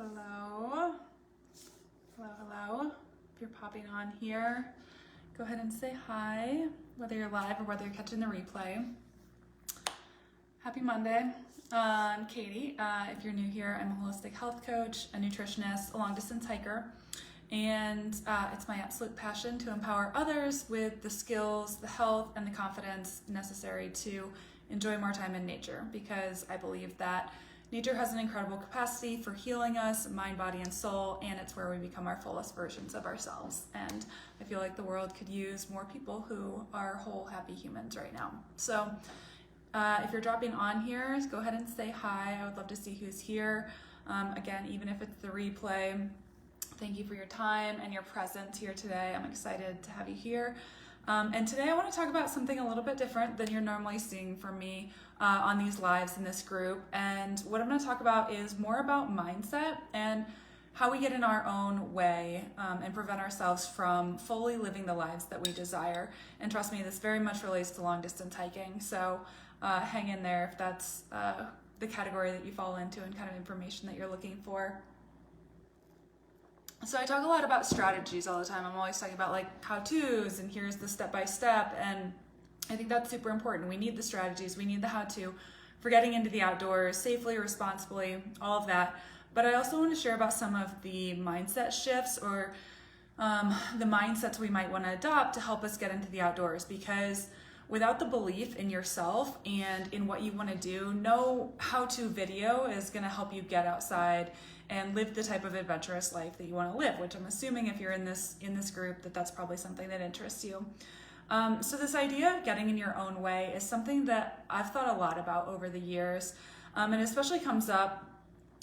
Hello. Hello, hello. If you're popping on here, go ahead and say hi, whether you're live or whether you're catching the replay. Happy Monday. I'm Katie. If you're new here, I'm a holistic health coach, a nutritionist, a long distance hiker, and it's my absolute passion to empower others with the skills, the health, and the confidence necessary to enjoy more time in nature, because I believe that nature has an incredible capacity for healing us, mind, body, and soul, and it's where we become our fullest versions of ourselves. And I feel like the world could use more people who are whole, happy humans right now. So if you're dropping on here, go ahead and say hi. I would love to see who's here. Again, even if it's the replay, thank you for your time and your presence here today. I'm excited to have you here. And today I want to talk about something a little bit different than you're normally seeing from me on these lives in this group. And what I'm going to talk about is more about mindset and how we get in our own way and prevent ourselves from fully living the lives that we desire. And trust me, this very much relates to long distance hiking. So hang in there if that's the category that you fall into and kind of information that you're looking for. So I talk a lot about strategies all the time. I'm always talking about like how-tos and here's the step-by-step, and I think that's super important. We need the strategies, we need the how-to for getting into the outdoors safely, responsibly, all of that. But I also want to share about some of the mindset shifts or the mindsets we might want to adopt to help us get into the outdoors, because without the belief in yourself and in what you want to do, no how-to video is going to help you get outside and live the type of adventurous life that you want to live, which I'm assuming if you're in this group that's probably something that interests you. So this idea of getting in your own way is something that I've thought a lot about over the years, and especially comes up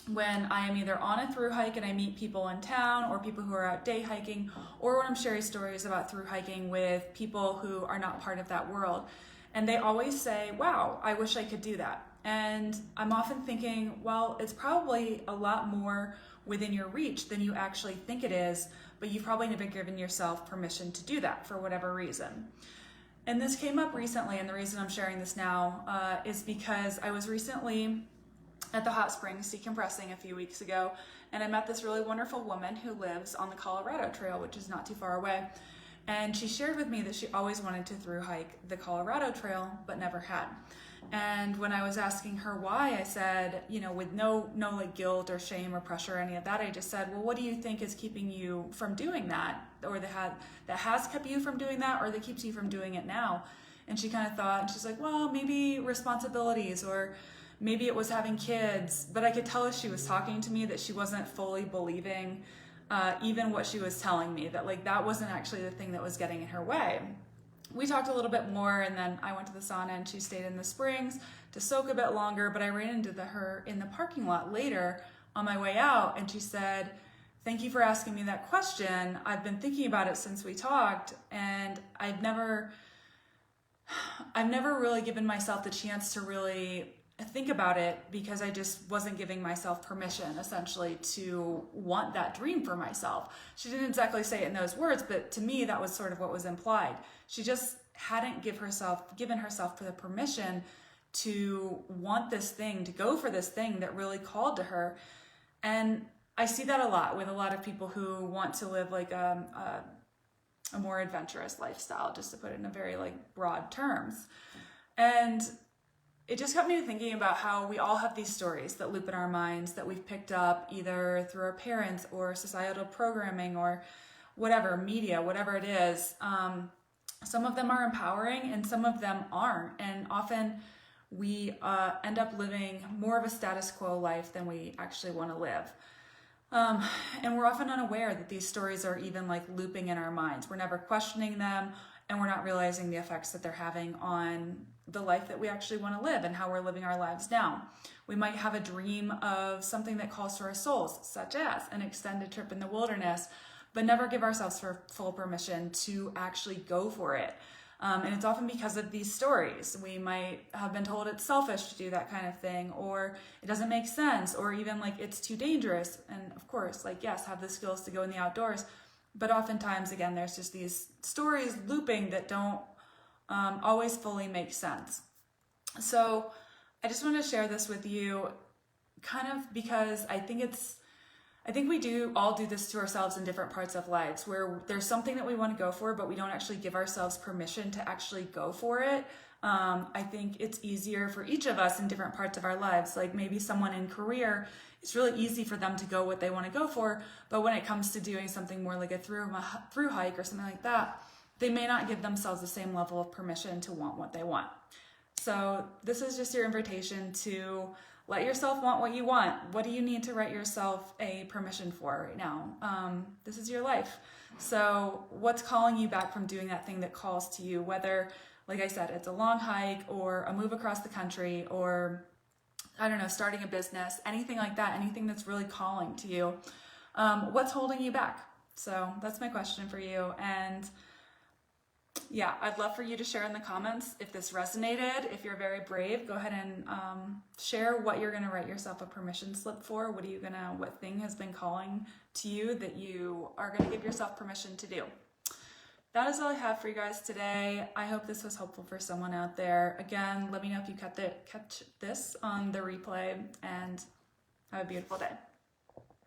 when I am either on a thru hike and I meet people in town or people who are out day hiking, or when I'm sharing stories about thru hiking with people who are not part of that world. And they always say, wow, I wish I could do that. And I'm often thinking, well, it's probably a lot more within your reach than you actually think it is, but you've probably never given yourself permission to do that for whatever reason. And this came up recently, and the reason I'm sharing this now is because I was recently at the hot springs decompressing a few weeks ago, and I met this really wonderful woman who lives on the Colorado Trail, which is not too far away. And she shared with me that she always wanted to thru hike the Colorado Trail, but never had. And when I was asking her why, I said, you know, with no like guilt or shame or pressure or any of that, I just said, well, what do you think is keeping you from doing that, or that has kept you from doing that, or that keeps you from doing it now? And she kind of thought, and she's like, well, maybe responsibilities, or maybe it was having kids. But I could tell as she was talking to me that she wasn't fully believing even what she was telling me, that like that wasn't actually the thing that was getting in her way. We talked a little bit more, and then I went to the sauna and she stayed in the springs to soak a bit longer, but I ran into her in the parking lot later on my way out, and she said, thank you for asking me that question. I've been thinking about it since we talked, and I've never really given myself the chance to really think about it, because I just wasn't giving myself permission essentially to want that dream for myself. She didn't exactly say it in those words, but to me that was sort of what was implied. She just hadn't given herself the permission to want this thing, to go for this thing that really called to her. And I see that a lot with a lot of people who want to live like a more adventurous lifestyle, just to put it in a very like broad terms. And it just got me thinking about how we all have these stories that loop in our minds that we've picked up either through our parents or societal programming or whatever, media, whatever it is. Some of them are empowering and some of them aren't. And often we end up living more of a status quo life than we actually want to live. And we're often unaware that these stories are even like looping in our minds. We're never questioning them, and we're not realizing the effects that they're having on the life that we actually want to live and how we're living our lives now. We might have a dream of something that calls to our souls, such as an extended trip in the wilderness, but never give ourselves full permission to actually go for it. And it's often because of these stories. We might have been told it's selfish to do that kind of thing, or it doesn't make sense, or even like it's too dangerous. And of course, like, yes, have the skills to go in the outdoors, but oftentimes, again, there's just these stories looping that don't always fully make sense. So I just want to share this with you kind of because I think it's I think we do all do this to ourselves in different parts of lives, where there's something that we want to go for, but we don't actually give ourselves permission to actually go for it. I think it's easier for each of us in different parts of our lives. Like maybe someone in career, it's really easy for them to go what they want to go for, but when it comes to doing something more like a through hike or something like that, they may not give themselves the same level of permission to want what they want. So this is just your invitation to let yourself want what you want. What do you need to write yourself a permission for right now? This is your life. So what's calling you back from doing that thing that calls to you? Whether, like I said, it's a long hike or a move across the country or, I don't know, starting a business, anything like that, anything that's really calling to you. What's holding you back? So that's my question for you. And yeah, I'd love for you to share in the comments if this resonated. If you're very brave, go ahead and share what you're going to write yourself a permission slip for. What thing has been calling to you that you are going to give yourself permission to do? That is all I have for you guys today. I hope this was helpful for someone out there. Again, let me know if you catch this on the replay, and have a beautiful day.